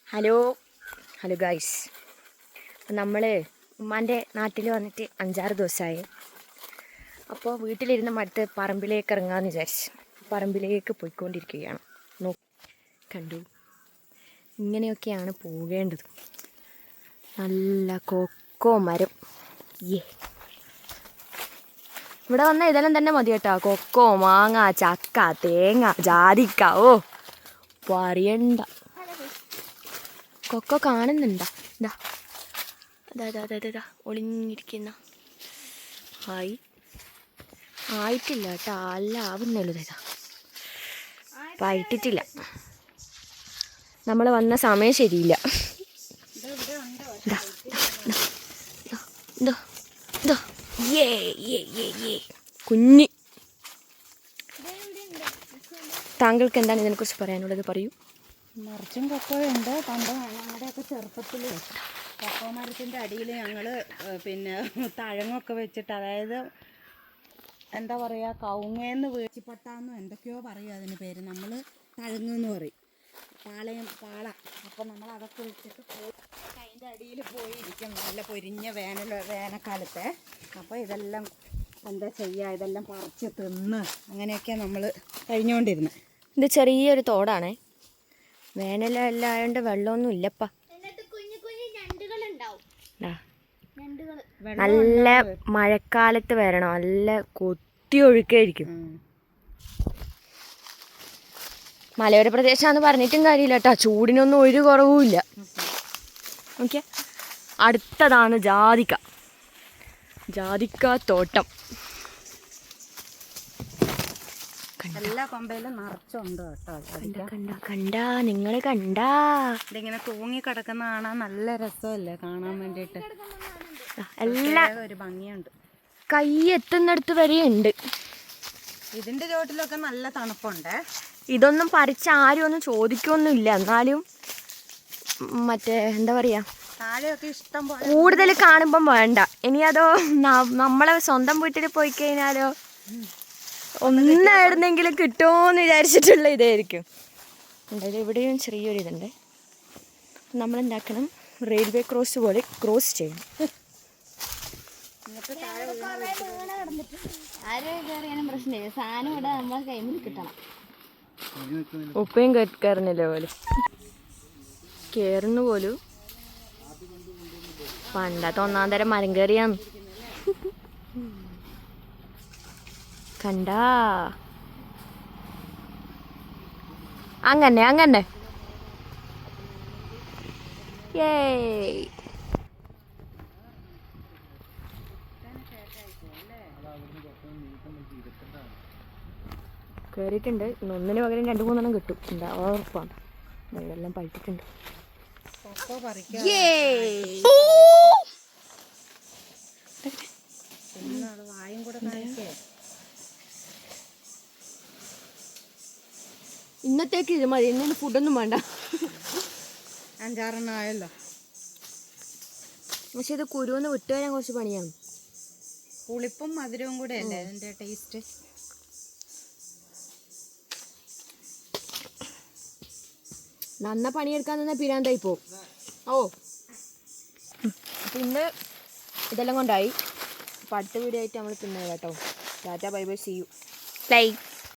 Hello hello guys, നമ്മൾ ഉമ്മാൻ്റെ നാട്ടിൽ വന്നിട്ട് 5-6 ദിവസമായി. അപ്പോൾ വീട്ടിലിരുന്ന് മടുത്ത് പറമ്പിലേക്ക് ഇറങ്ങാമെന്ന് വിചാരിച്ചു. പറമ്പിലേക്ക് പോയിക്കൊണ്ടിരിക്കുകയാണ്. കണ്ടു, ഇങ്ങനെയൊക്കെയാണ് പോകേണ്ടത്. നല്ല കൊക്കോ മരം. ഇവിടെ വന്നാൽ ഇതെല്ലാം തന്നെ മതി കേട്ടോ. കൊക്കോ, മാങ്ങ, ചക്ക, തേങ്ങ, ജാതിക്ക, ഓ പറയണ്ട. കൊക്കോ കാണുന്നുണ്ടാ? ഇതാ അതാ അതാ അതാ ഒളിഞ്ഞിരിക്കുന്ന. ആയിട്ടില്ല കേട്ടോ, അല്ല ആവുന്നുള്ളൂ. ഇതാ അപ്പം ആയിട്ടില്ല. നമ്മൾ വന്ന സമയം ശരിയില്ല. കുഞ്ഞി, താങ്കൾക്ക് എന്താണ് ഇതിനെക്കുറിച്ച് പറയാനുള്ളത്? പറയൂ. നിറച്ചും കൊക്കോയുണ്ട്. പണ്ട് ഞങ്ങളുടെയൊക്കെ ചെറുപ്പത്തിൽ കൊക്കോ മരത്തിൻ്റെ അടിയിൽ ഞങ്ങൾ തഴങ്ങൊക്കെ വെച്ചിട്ട്, അതായത് എന്താ പറയുക, കവുങ്ങേന്ന് വീഴ്ചപ്പട്ടാന്നും എന്തൊക്കെയോ പറയും അതിന് പേര്. നമ്മൾ തഴങ്ങെന്ന് പറയും, പാള. അപ്പോൾ നമ്മൾ അതൊക്കെ വെച്ചിട്ട് അതിൻ്റെ അടിയിൽ പോയിരിക്കും നല്ല പൊരിഞ്ഞ വേനൽക്കാലത്തെ. അപ്പോൾ ഇതെല്ലാം എന്താ ചെയ്യുക, ഇതെല്ലാം പറിച്ച് തിന്ന് അങ്ങനെയൊക്കെയാണ് നമ്മൾ കഴിഞ്ഞുകൊണ്ടിരുന്നത്. ഇത് ചെറിയൊരു തോടാണേ, വേനലെല്ലാം ആയതുകൊണ്ട് വെള്ളമൊന്നും ഇല്ലപ്പാ. നല്ല മഴക്കാലത്ത് വരണം, നല്ല കൊത്തി ഒഴുക്കായിരിക്കും. മലയോര പ്രദേശമാണെന്ന് പറഞ്ഞിട്ടും കാര്യമില്ല കേട്ടോ, ചൂടിനൊന്നും ഒരു കുറവുമില്ല. ഓക്കെ, അടുത്തതാണ് ജാതിക്ക തോട്ടം. എല്ലാ കൊമ്പയിലും നിറച്ചുണ്ട് കേട്ടോ. നിങ്ങൾ കണ്ടാ ഇതിങ്ങനെ തൂങ്ങി കിടക്കുന്ന കാണാൻ നല്ല രസമല്ലേ കാണാൻ വേണ്ടിയിട്ട്. എല്ലാം ഒരു ഭംഗിയുണ്ട്, കൈ എത്തുന്നിടത്ത് വരെ ഉണ്ട്. ഇതിന്റെ ചോട്ടിലൊക്കെ നല്ല തണുപ്പുണ്ട്. ഇതൊന്നും പറിച്ച് ആരും ഒന്നും ചോദിക്കൊന്നുമില്ല. എന്നാലും മറ്റേ എന്താ പറയാ, താഴെയൊക്കെ ഇഷ്ടം പോലെ കൂടുതൽ കാണുമ്പം വേണ്ട. ഇനി അതോ നമ്മളെ സ്വന്തം വീട്ടിൽ പോയി കഴിഞ്ഞാലോ ഒന്നായിരുന്നെങ്കിലും കിട്ടുമോയെന്ന് വിചാരിച്ചിട്ടുള്ള ഇതായിരിക്കും. എന്തായാലും ഇവിടെയും ചെറിയൊരു ഇതുണ്ട്. നമ്മളെന്താക്കണം, റെയിൽവേ ക്രോസ് പോലെ ക്രോസ് ചെയ്യണം. പ്രശ്നമില്ല, സാധനം ഇവിടെ നമ്മളെ കൈമിൽ കിട്ടണം. ഉപ്പയും കയറുന്നില്ല പോലും, കയറുന്നു പോലും. പണ്ടത്തെ 1-ാം തരം മരം കയറിയാന്ന് കണ്ടാ. അങ്ങനെ കയറിയിട്ടുണ്ട്. ഒന്നിന് പകരം 2-3 കിട്ടും. എന്താ ഉറപ്പാണ്, ഇതെല്ലാം പഴുത്തിട്ടുണ്ട്. ഇന്നത്തേക്ക് ഇത് മതി, ഇന്ന് ഫുഡൊന്നും വേണ്ട. 5-6 ആയല്ലോ. പക്ഷെ ഇത് കുരുന്ന് വിട്ടുവരാൻ കുറച്ച് പണിയാണ്. പുളിപ്പും മധുരവും കൂടെ അല്ലേ അതിന്റെ ടേസ്റ്റ്. നന്ന പണിയെടുക്കാൻ തന്നെ പിരാന്തായി പോവും. പിന്നെ ഇതെല്ലാം കൊണ്ടായി. അപ്പോൾ അടുത്ത വീഡിയോ ആയിട്ട് നമ്മൾ പിന്നെ കേട്ടോ. Tata, bye bye, see U.